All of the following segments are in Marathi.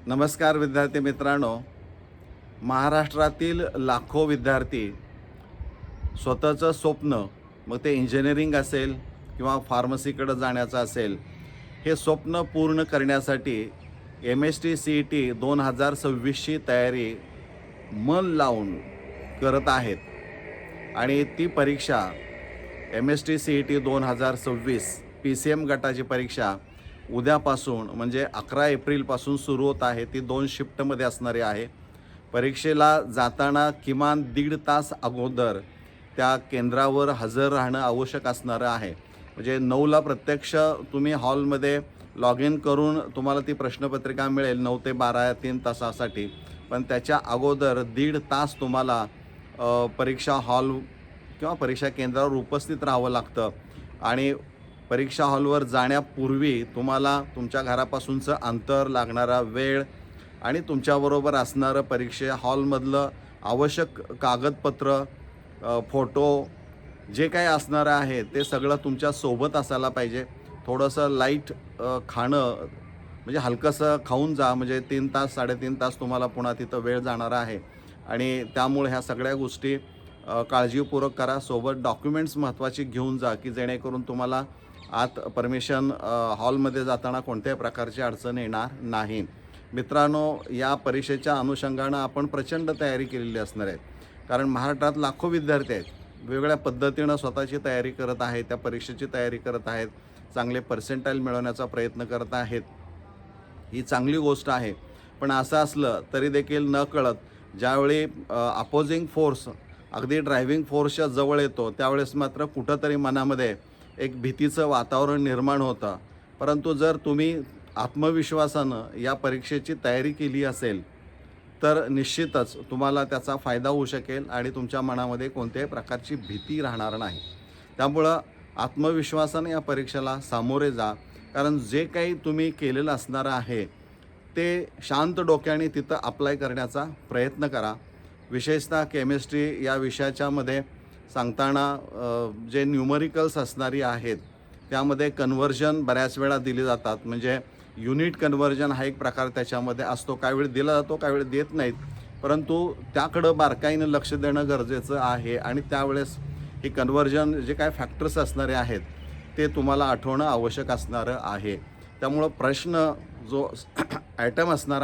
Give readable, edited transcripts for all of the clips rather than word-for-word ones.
नमस्कार विद्यार्थी मित्रांनो. महाराष्ट्रातील लाखो विद्यार्थी स्वतःचं स्वप्न, मग ते इंजिनिअरिंग असेल किंवा फार्मसीकडे जाण्याचं असेल, हे स्वप्न पूर्ण करण्यासाठी MST-CET 2026ची तयारी मन लावून करत आहेत. आणि ती परीक्षा MST-CET 2026 PCM गटाची परीक्षा उद्यापासून म्हणजे 11 एप्रिलपासून सुरू होत आहे. ती 2 शिफ्टमध्ये असणारी आहे. परीक्षेला जाताना किमान 1.5 तास अगोदर त्या केंद्रावर हजर राहणं आवश्यक असणारं आहे. म्हणजे 9ला प्रत्यक्ष तुम्ही हॉलमध्ये लॉग इन करून तुम्हाला ती प्रश्नपत्रिका मिळेल 9 ते 12 या 3 तासासाठी. पण त्याच्या अगोदर 1.5 तास तुम्हाला परीक्षा हॉल किंवा परीक्षा केंद्रावर उपस्थित राहावं लागतं. आणि परीक्षा हॉलवर जाण्यापूर्वी तुम्हाला तुमच्या घरापासूनचं अंतर, लागणारा वेळ आणि तुमच्याबरोबर असणारं परीक्षा हॉलमधलं आवश्यक कागदपत्र, फोटो जे काही असणारं आहे ते सगळं तुमच्या सोबत असायला पाहिजे. थोडंसं लाईट खाणं म्हणजे हलकंसं खाऊन जा, म्हणजे 3 तास 3.5 तास तुम्हाला पुन्हा तिथं वेळ जाणार आहे. आणि त्यामुळे ह्या सगळ्या गोष्टी काळजीपूर्वक करा. सोबत डॉक्युमेंट्स महत्त्वाची घेऊन जा की जेणेकरून तुम्हाला आत परमिशन हॉलमध्ये जाताना कोणत्याही प्रकारची अडचण येणार नाही. मित्रांनो, या परीक्षेच्या अनुषंगानं आपण प्रचंड तयारी केलेली असणार आहे. कारण महाराष्ट्रात लाखो विद्यार्थी आहेत, वेगवेगळ्या पद्धतीनं स्वतःची तयारी करत आहेत, त्या परीक्षेची तयारी करत आहेत, चांगले पर्सेंटाईल मिळवण्याचा प्रयत्न करत आहेत. ही चांगली गोष्ट आहे. पण असं असलं तरी देखील नकळत ज्यावेळी अपोजिंग फोर्स अगदी ड्रायव्हिंग फोर्सच्या जवळ येतो त्यावेळेस मात्र कुठंतरी मनामध्ये एक भीतीचं वातावरण निर्माण होतं. परंतु जर तुम्ही आत्मविश्वासानं या परीक्षेची तयारी केली असेल तर निश्चितच तुम्हाला त्याचा फायदा होऊ शकेल आणि तुमच्या मनामध्ये कोणत्याही प्रकारची भीती राहणार नाही. त्यामुळं आत्मविश्वासाने या परीक्षेला सामोरे जा. कारण जे काही तुम्ही केलेलं असणारं आहे ते शांत डोक्याने तिथं अप्लाय करण्याचा प्रयत्न करा. विशेषतः केमिस्ट्री या विषयाच्यामध्ये सांगताना जे न्यूमरिकल्स असणारी आहेत त्यामध्ये कन्व्हर्जन बऱ्याच वेळा दिली जातात. म्हणजे युनिट कन्व्हर्जन हा एक प्रकार त्याच्यामध्ये असतो. काही वेळ दिला जातो, काही वेळ देत नाहीत. परंतु त्याकडं बारकाईनं लक्ष देणं गरजेचं आहे. आणि त्यावेळेस हे कन्व्हर्जन जे काय फॅक्टर्स असणारे आहेत ते तुम्हाला आठवणं आवश्यक असणारं आहे. त्यामुळं प्रश्न जो ॲटम असणार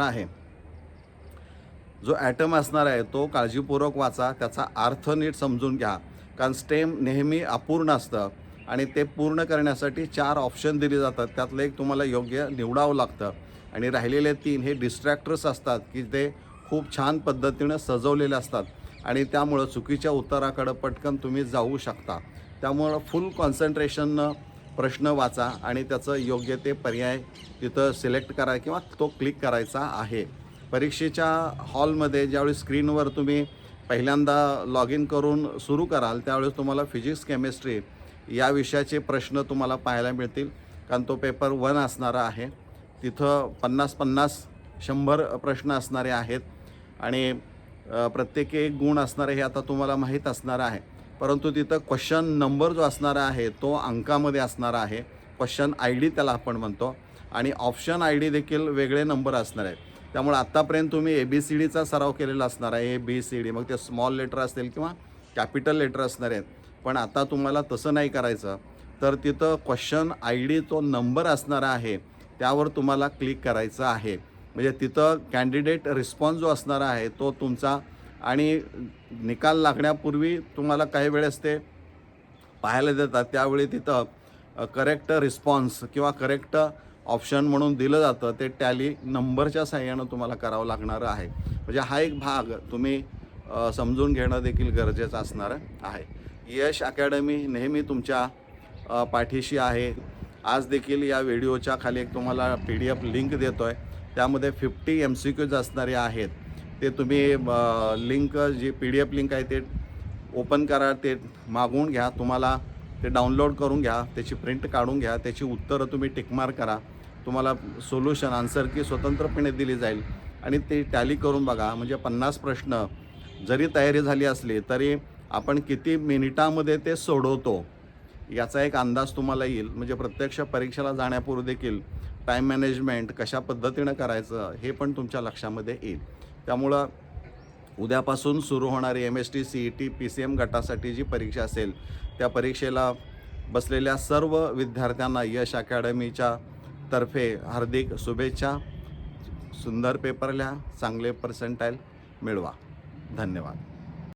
आहे तो काळजीपूर्वक वाचा, त्याचा अर्थ नीट समजून घ्या. कारण स्टेम नेहमी अपूर्ण असतं आणि ते पूर्ण करण्यासाठी 4 ऑप्शन दिले जातात. त्यातलं एक तुम्हाला योग्य निवडावं लागतं. आणि राहिलेले 3 हे डिस्ट्रॅक्टर्स असतात की ते खूप छान पद्धतीनं सजवलेले असतात आणि त्यामुळं चुकीच्या उत्तराकडं पटकन तुम्ही जाऊ शकता. त्यामुळं फुल कॉन्सन्ट्रेशननं प्रश्न वाचा आणि त्याचं योग्य ते पर्याय तिथं सिलेक्ट करा किंवा तो क्लिक करायचा आहे. परीक्षेच्या हॉलमध्ये ज्यावेळी स्क्रीनवर तुम्ही पहिल्यांदा लॉग इन करून सुरू कराल त्यावेळेस तुम्हाला फिजिक्स, केमिस्ट्री या विषयाचे प्रश्न तुम्हाला पाहायला मिळतील. कारण तो पेपर 1 असणारा आहे. तिथं 50-50 100 प्रश्न असणारे आहेत आणि प्रत्येकी 1 गुण असणारे हे आता तुम्हाला माहीत असणार आहे. परंतु तिथं क्वेश्चन नंबर जो असणारा आहे तो अंकामध्ये असणारा आहे. क्वेश्चन ID त्याला आपण म्हणतो. आणि ऑप्शन ID देखील वेगळे नंबर असणार आहेत. त्यामुळे आत्तापर्यंत तुम्ही ABCDचा सराव केलेला असणार आहे, ABCD, मग ते स्मॉल लेटर असतील किंवा कॅपिटल लेटर असणार आहेत. पण आता तुम्हाला तसं नाही करायचं. तर तिथं क्वेश्चन ID तो नंबर असणारा आहे त्यावर तुम्हाला क्लिक करायचं आहे. म्हणजे तिथं कॅन्डिडेट रिस्पॉन्स जो असणारा आहे तो तुमचा आणि निकाल लागण्यापूर्वी तुम्हाला काही वेळेस ते पाहायला देतात. त्यावेळी तिथं करेक्ट रिस्पॉन्स किंवा करेक्ट ऑप्शन म्हणून दिलं जातं. ते टॅली नंबरच्या साहाय्यानं तुम्हाला करावं लागणारं आहे. म्हणजे हा एक भाग तुम्ही समजून घेणं देखील गरजेचं असणार आहे. यश अकॅडमी नेहमी तुमच्या पाठीशी आहे. आज देखील या व्हिडिओच्या खाली एक तुम्हाला PDF लिंक देतो आहे. त्यामध्ये 50 MCQs असणारे आहेत. ते तुम्ही लिंक जी PDF लिंक आहे ते ओपन करा, ते मागवून घ्या. तुम्हाला ते डाउनलोड करून घ्या, त्याची प्रिंट काढून घ्या, त्याची उत्तरं तुम्ही टिकमार्क करा. तुम्हाला सोल्युशन आन्सर की स्वतंत्रपणे दिली जाईल आणि ते टॅली करून बघा. म्हणजे 50 प्रश्न जरी तयारी झाली असली तरी आपण किती मिनिटामध्ये ते सोडवतो याचा एक अंदाज तुम्हाला येईल. म्हणजे प्रत्यक्ष परीक्षेला जाण्यापूर्वी देखील टाईम मॅनेजमेंट कशा पद्धतीनं करायचं हे पण तुमच्या लक्षामध्ये येईल. त्यामुळं उद्यापासून सुरू होणारी MST CET PCM गटासाठी जी परीक्षा असेल त्या परीक्षेला बसलेल्या सर्व विद्यार्थ्यांना यश अकॅडमीच्या तर्फे हार्दिक शुभेच्छा. सुंदर पेपर लिहा, चांगले पर्सेंटाईल मिळवा. धन्यवाद.